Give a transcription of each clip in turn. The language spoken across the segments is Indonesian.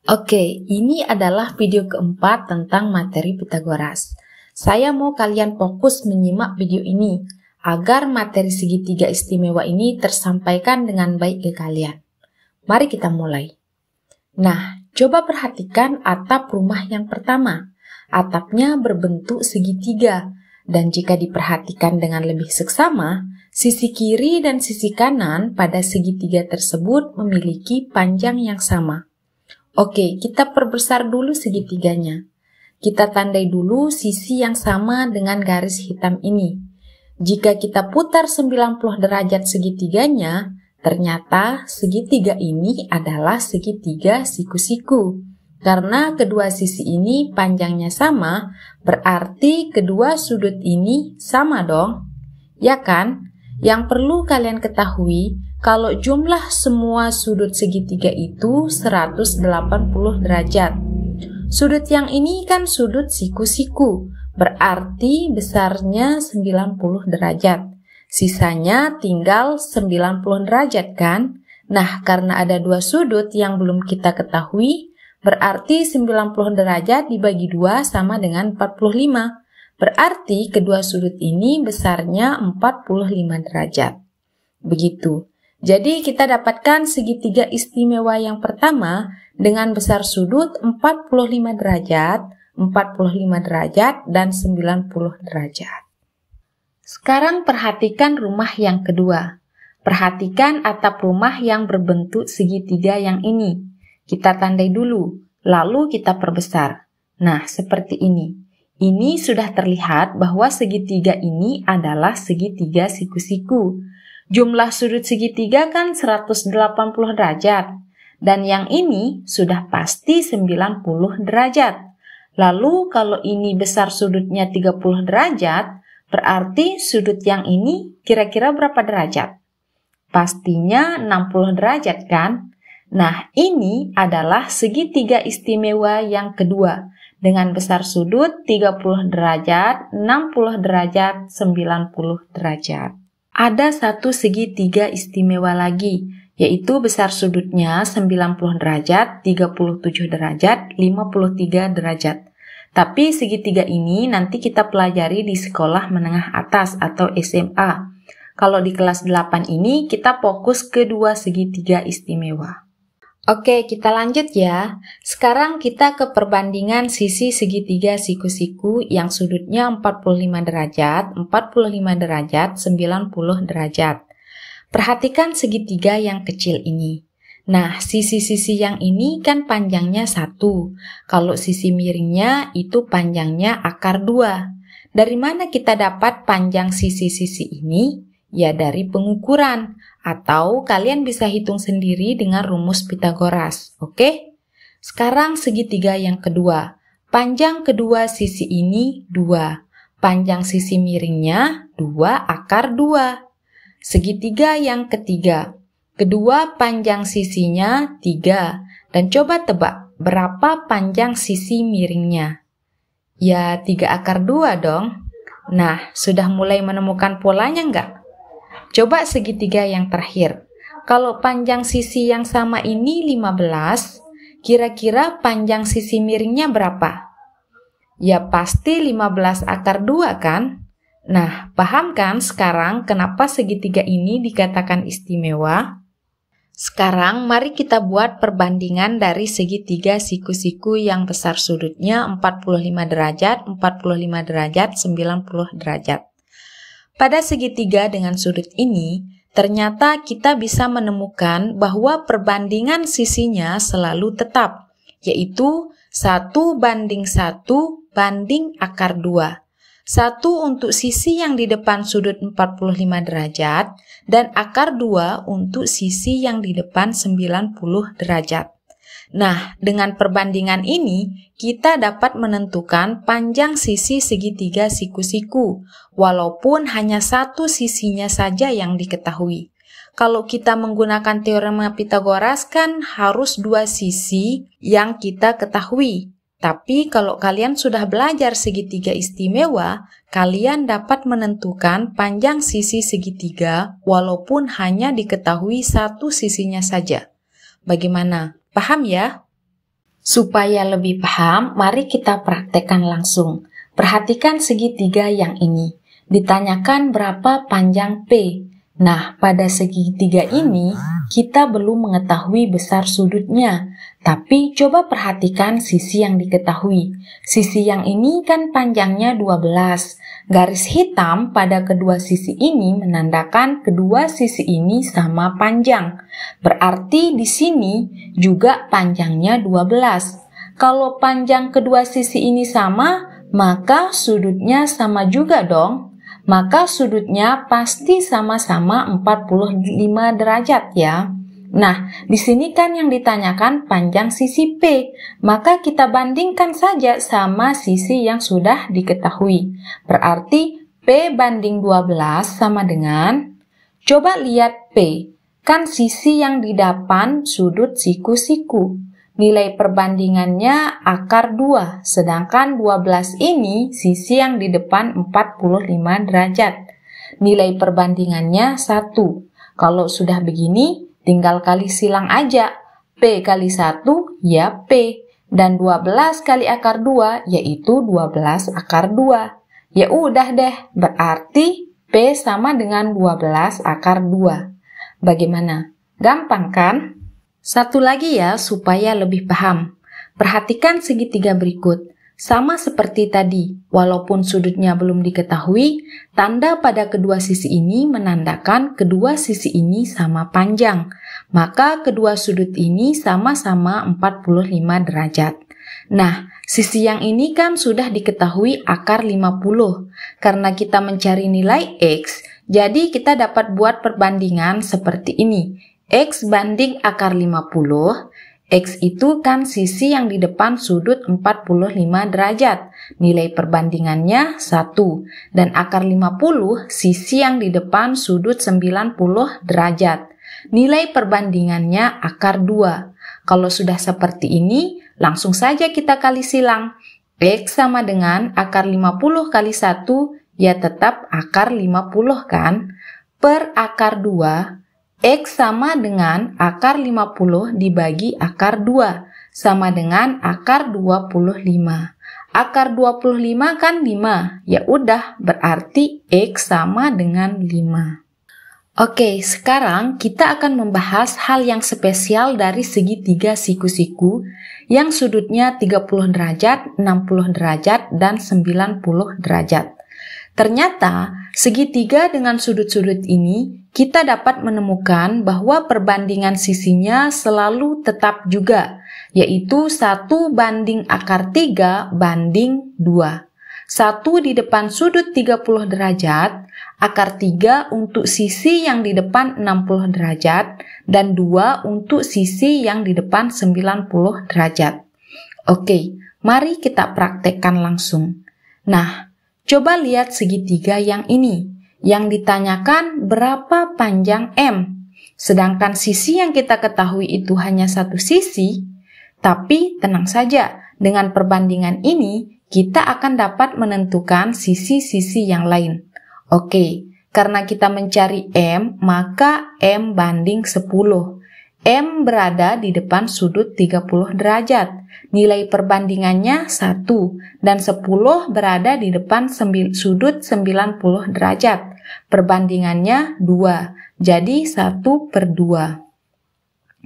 Oke, ini adalah video keempat tentang materi Pitagoras. Saya mau kalian fokus menyimak video ini, agar materi segitiga istimewa ini tersampaikan dengan baik ke kalian. Mari kita mulai. Nah, coba perhatikan atap rumah yang pertama. Atapnya berbentuk segitiga, dan jika diperhatikan dengan lebih seksama, sisi kiri dan sisi kanan pada segitiga tersebut memiliki panjang yang sama. Oke, kita perbesar dulu segitiganya. Kita tandai dulu sisi yang sama dengan garis hitam ini. Jika kita putar 90 derajat segitiganya, ternyata segitiga ini adalah segitiga siku-siku. Karena kedua sisi ini panjangnya sama, berarti kedua sudut ini sama dong. Ya kan? Yang perlu kalian ketahui, kalau jumlah semua sudut segitiga itu 180 derajat. Sudut yang ini kan sudut siku-siku, berarti besarnya 90 derajat. Sisanya tinggal 90 derajat kan? Nah, karena ada dua sudut yang belum kita ketahui, berarti 90 derajat dibagi 2 sama dengan 45. Berarti kedua sudut ini besarnya 45 derajat. Begitu. Jadi kita dapatkan segitiga istimewa yang pertama dengan besar sudut 45 derajat, 45 derajat, dan 90 derajat. Sekarang perhatikan rumah yang kedua. Perhatikan atap rumah yang berbentuk segitiga yang ini. Kita tandai dulu, lalu kita perbesar. Nah, seperti ini. Ini sudah terlihat bahwa segitiga ini adalah segitiga siku-siku. Jumlah sudut segitiga kan 180 derajat, dan yang ini sudah pasti 90 derajat. Lalu kalau ini besar sudutnya 30 derajat, berarti sudut yang ini kira-kira berapa derajat? Pastinya 60 derajat kan? Nah, ini adalah segitiga istimewa yang kedua, dengan besar sudut 30 derajat, 60 derajat, 90 derajat. Ada satu segitiga istimewa lagi, yaitu besar sudutnya 90 derajat, 37 derajat, 53 derajat. Tapi segitiga ini nanti kita pelajari di sekolah menengah atas atau SMA. Kalau di kelas 8 ini kita fokus ke dua segitiga istimewa. Oke, kita lanjut ya. Sekarang kita ke perbandingan sisi segitiga siku-siku yang sudutnya 45 derajat, 45 derajat, 90 derajat. Perhatikan segitiga yang kecil ini. Nah, sisi-sisi yang ini kan panjangnya 1. Kalau sisi miringnya itu panjangnya akar 2. Dari mana kita dapat panjang sisi-sisi ini? Ya dari pengukuran. Atau kalian bisa hitung sendiri dengan rumus Pitagoras, oke? Sekarang segitiga yang kedua. Panjang kedua sisi ini 2. Panjang sisi miringnya 2 akar 2. Segitiga yang ketiga. Kedua panjang sisinya 3. Dan coba tebak, berapa panjang sisi miringnya? Ya 3 akar 2 dong. Nah, sudah mulai menemukan polanya nggak? Coba segitiga yang terakhir. Kalau panjang sisi yang sama ini 15, kira-kira panjang sisi miringnya berapa? Ya pasti 15 akar 2 kan? Nah, paham kan sekarang kenapa segitiga ini dikatakan istimewa? Sekarang mari kita buat perbandingan dari segitiga siku-siku yang besar sudutnya 45 derajat, 45 derajat, 90 derajat. Pada segitiga dengan sudut ini, ternyata kita bisa menemukan bahwa perbandingan sisinya selalu tetap, yaitu 1 banding 1 banding akar 2. 1 untuk sisi yang di depan sudut 45 derajat, dan akar 2 untuk sisi yang di depan 90 derajat. Nah, dengan perbandingan ini, kita dapat menentukan panjang sisi segitiga siku-siku, walaupun hanya satu sisinya saja yang diketahui. Kalau kita menggunakan teorema Pitagoras kan harus 2 sisi yang kita ketahui. Tapi kalau kalian sudah belajar segitiga istimewa, kalian dapat menentukan panjang sisi segitiga walaupun hanya diketahui satu sisinya saja. Bagaimana? Paham ya? Supaya lebih paham, mari kita praktekkan langsung. Perhatikan segitiga yang ini. Ditanyakan berapa panjang P. Nah, pada segitiga ini, kita belum mengetahui besar sudutnya. Tapi coba perhatikan sisi yang diketahui. Sisi yang ini kan panjangnya 12. Garis hitam pada kedua sisi ini menandakan kedua sisi ini sama panjang. Berarti di sini juga panjangnya 12. Kalau panjang kedua sisi ini sama, maka sudutnya sama juga dong. Maka sudutnya pasti sama-sama 45 derajat ya. Nah, di sini kan yang ditanyakan panjang sisi P, maka kita bandingkan saja sama sisi yang sudah diketahui. Berarti P banding 12 sama dengan, coba lihat P, kan sisi yang di depan sudut siku-siku. Nilai perbandingannya akar 2, sedangkan 12 ini sisi yang di depan 45 derajat. Nilai perbandingannya 1. Kalau sudah begini, tinggal kali silang aja. P kali 1 ya P, dan 12 kali akar 2 yaitu 12 akar 2. Ya udah deh, berarti P sama dengan 12 akar 2. Bagaimana? Gampang kan? Satu lagi ya supaya lebih paham. Perhatikan segitiga berikut. Sama seperti tadi, walaupun sudutnya belum diketahui, tanda pada kedua sisi ini menandakan kedua sisi ini sama panjang. Maka kedua sudut ini sama-sama 45 derajat. Nah, sisi yang ini kan sudah diketahui akar 50. Karena kita mencari nilai X, jadi kita dapat buat perbandingan seperti ini. X banding akar 50, X itu kan sisi yang di depan sudut 45 derajat, nilai perbandingannya 1, dan akar 50 sisi yang di depan sudut 90 derajat, nilai perbandingannya akar 2. Kalau sudah seperti ini, langsung saja kita kali silang. X sama dengan akar 50 kali 1, ya tetap akar 50 kan, per akar 2, X sama dengan akar 50 dibagi akar 2, sama dengan akar 25. Akar 25 kan 5, ya udah berarti X sama dengan 5. Oke, sekarang kita akan membahas hal yang spesial dari segitiga siku-siku yang sudutnya 30 derajat, 60 derajat, dan 90 derajat. Ternyata, segitiga dengan sudut-sudut ini, kita dapat menemukan bahwa perbandingan sisinya selalu tetap juga, yaitu 1 banding akar 3 banding 2. 1 di depan sudut 30 derajat, akar 3 untuk sisi yang di depan 60 derajat, dan 2 untuk sisi yang di depan 90 derajat. Oke, mari kita praktekkan langsung. Nah, coba lihat segitiga yang ini. Yang ditanyakan berapa panjang M. Sedangkan sisi yang kita ketahui itu hanya satu sisi. Tapi tenang saja, dengan perbandingan ini kita akan dapat menentukan sisi-sisi yang lain. Oke, karena kita mencari M, maka M banding 10. M berada di depan sudut 30 derajat. Nilai perbandingannya 1 dan 10 berada di depan sudut 90 derajat. Perbandingannya 2, jadi 1/2.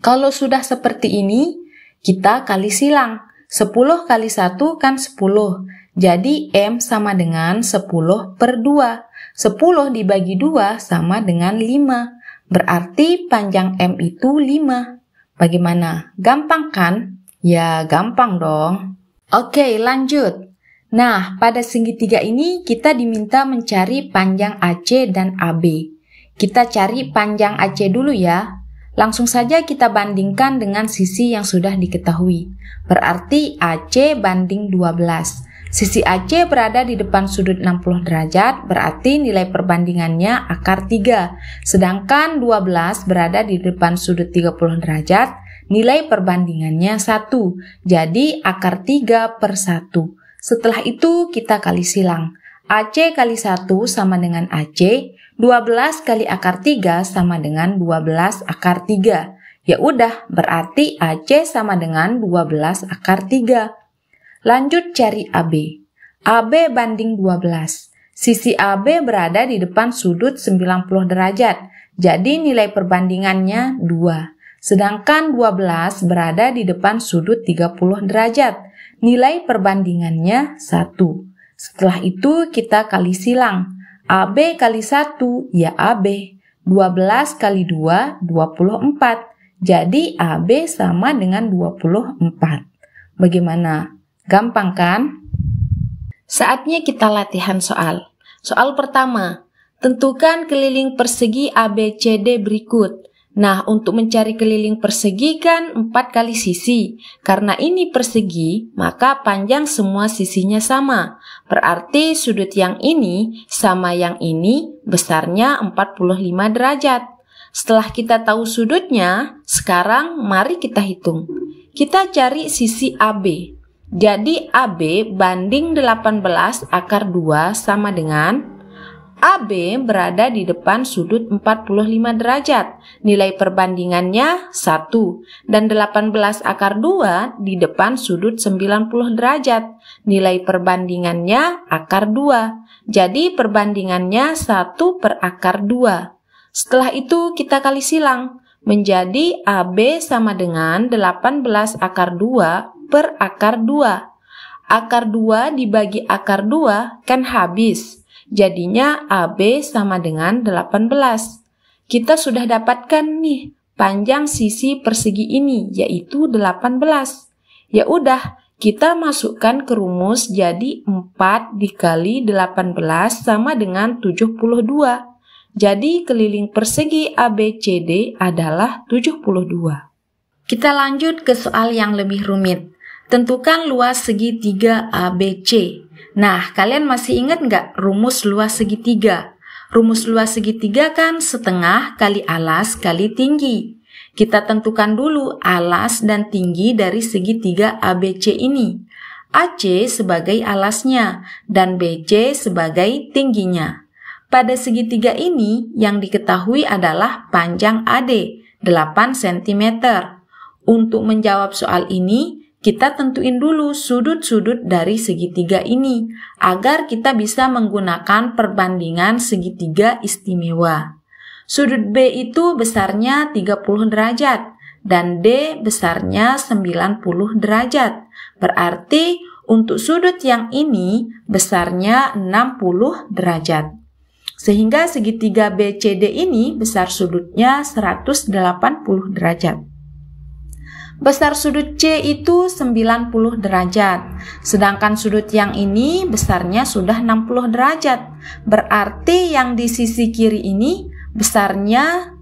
Kalau sudah seperti ini, kita kali silang. 10 kali 1 kan 10, jadi M sama dengan 10/2. 10 dibagi 2 sama dengan 5. Berarti panjang M itu 5. Bagaimana? Gampang kan? Ya, gampang dong. Oke, lanjut. Nah, pada segitiga ini kita diminta mencari panjang AC dan AB. Kita cari panjang AC dulu ya. Langsung saja kita bandingkan dengan sisi yang sudah diketahui. Berarti AC banding 12. Sisi AC berada di depan sudut 60 derajat, berarti nilai perbandingannya akar 3. Sedangkan 12 berada di depan sudut 30 derajat, nilai perbandingannya 1. Jadi akar 3/1. Setelah itu kita kali silang. AC kali 1 sama dengan AC, 12 kali akar 3 sama dengan 12 akar 3. Ya udah, berarti AC sama dengan 12 akar 3. Lanjut cari AB. AB banding 12. Sisi AB berada di depan sudut 90 derajat. Jadi nilai perbandingannya 2. Sedangkan 12 berada di depan sudut 30 derajat. Nilai perbandingannya 1. Setelah itu kita kali silang. AB kali 1 ya AB. 12 kali 2, 24. Jadi AB sama dengan 24. Bagaimana? Gampang kan? Saatnya kita latihan soal. Soal pertama, tentukan keliling persegi ABCD berikut. Nah, untuk mencari keliling persegi kan 4 kali sisi. Karena ini persegi, maka panjang semua sisinya sama. Berarti sudut yang ini sama yang ini besarnya 45 derajat. Setelah kita tahu sudutnya, sekarang mari kita hitung. Kita cari sisi AB. Jadi AB banding 18 akar 2 sama dengan AB berada di depan sudut 45 derajat. Nilai perbandingannya 1. Dan 18 akar 2 di depan sudut 90 derajat. Nilai perbandingannya akar 2. Jadi perbandingannya 1 per akar 2. Setelah itu kita kali silang. Menjadi AB sama dengan 18 akar 2 per akar 2. Akar 2 dibagi akar 2 kan habis. Jadinya AB sama dengan 18. Kita sudah dapatkan nih panjang sisi persegi ini yaitu 18. Ya udah, kita masukkan ke rumus jadi 4 dikali 18 sama dengan 72. Jadi keliling persegi ABCD adalah 72. Kita lanjut ke soal yang lebih rumit. Tentukan luas segitiga ABC. Nah, kalian masih ingat nggak rumus luas segitiga? Rumus luas segitiga kan setengah kali alas kali tinggi. Kita tentukan dulu alas dan tinggi dari segitiga ABC ini. AC sebagai alasnya dan BC sebagai tingginya. Pada segitiga ini yang diketahui adalah panjang AD, 8 cm. Untuk menjawab soal ini, kita tentuin dulu sudut-sudut dari segitiga ini agar kita bisa menggunakan perbandingan segitiga istimewa. Sudut B itu besarnya 30 derajat dan D besarnya 90 derajat. Berarti untuk sudut yang ini besarnya 60 derajat. Sehingga segitiga BCD ini besar sudutnya 180 derajat. Besar sudut C itu 90 derajat. Sedangkan sudut yang ini besarnya sudah 60 derajat. Berarti yang di sisi kiri ini besarnya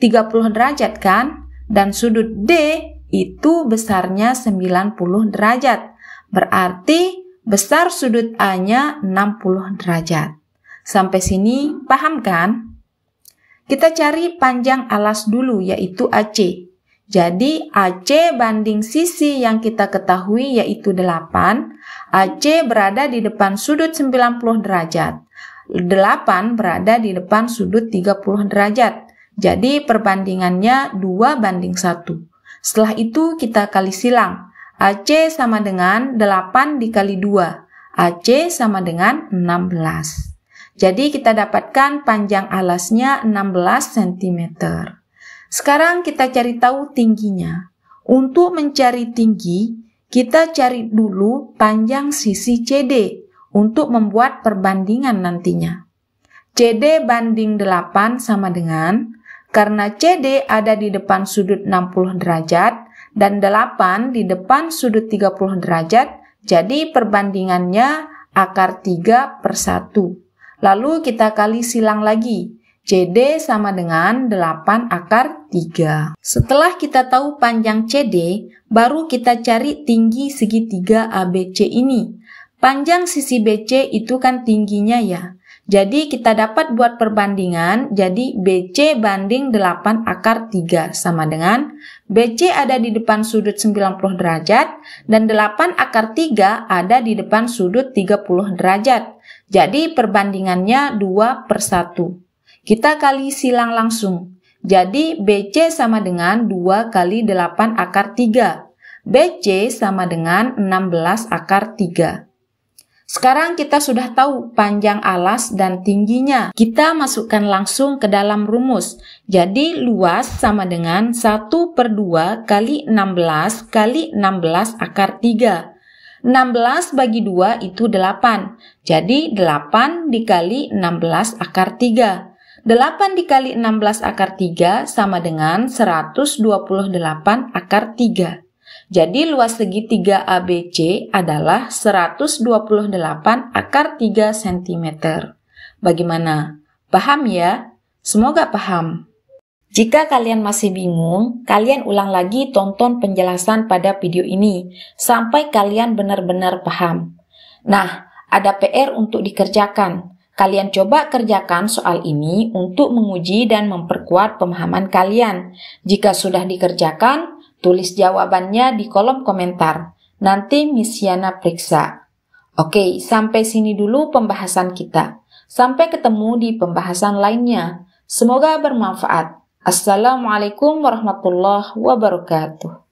30 derajat kan? Dan sudut D itu besarnya 90 derajat. Berarti besar sudut A-nya 60 derajat. Sampai sini paham kan? Kita cari panjang alas dulu yaitu AC. Jadi AC banding sisi yang kita ketahui yaitu 8, AC berada di depan sudut 90 derajat. 8 berada di depan sudut 30 derajat. Jadi perbandingannya 2:1. Setelah itu kita kali silang. AC sama dengan 8 dikali 2. AC sama dengan 16. Jadi kita dapatkan panjang alasnya 16 cm. Sekarang kita cari tahu tingginya. Untuk mencari tinggi, kita cari dulu panjang sisi CD untuk membuat perbandingan nantinya. CD banding 8 sama dengan, karena CD ada di depan sudut 60 derajat dan 8 di depan sudut 30 derajat, jadi perbandingannya akar 3/1. Lalu kita kali silang lagi. CD sama dengan 8 akar 3. Setelah kita tahu panjang CD, baru kita cari tinggi segitiga ABC ini. Panjang sisi BC itu kan tingginya ya. Jadi kita dapat buat perbandingan, jadi BC banding 8 akar 3 sama dengan BC ada di depan sudut 90 derajat dan 8 akar 3 ada di depan sudut 30 derajat. Jadi perbandingannya 2/1. Kita kali silang langsung. Jadi BC sama dengan 2 kali 8 akar 3. BC sama dengan 16 akar 3. Sekarang kita sudah tahu panjang alas dan tingginya. Kita masukkan langsung ke dalam rumus. Jadi luas sama dengan 1/2 kali 16 kali 16 akar 3. 16 bagi 2 itu 8. Jadi 8 dikali 16 akar 3. 8 dikali 16 akar 3 sama dengan 128 akar 3. Jadi luas segitiga ABC adalah 128 akar 3 cm. Bagaimana? Paham ya? Semoga paham. Jika kalian masih bingung, kalian ulang lagi tonton penjelasan pada video ini sampai kalian benar-benar paham. Nah, ada PR untuk dikerjakan. Kalian coba kerjakan soal ini untuk menguji dan memperkuat pemahaman kalian. Jika sudah dikerjakan, tulis jawabannya di kolom komentar. Nanti Miss Yana periksa. Oke, sampai sini dulu pembahasan kita. Sampai ketemu di pembahasan lainnya. Semoga bermanfaat. Assalamualaikum warahmatullahi wabarakatuh.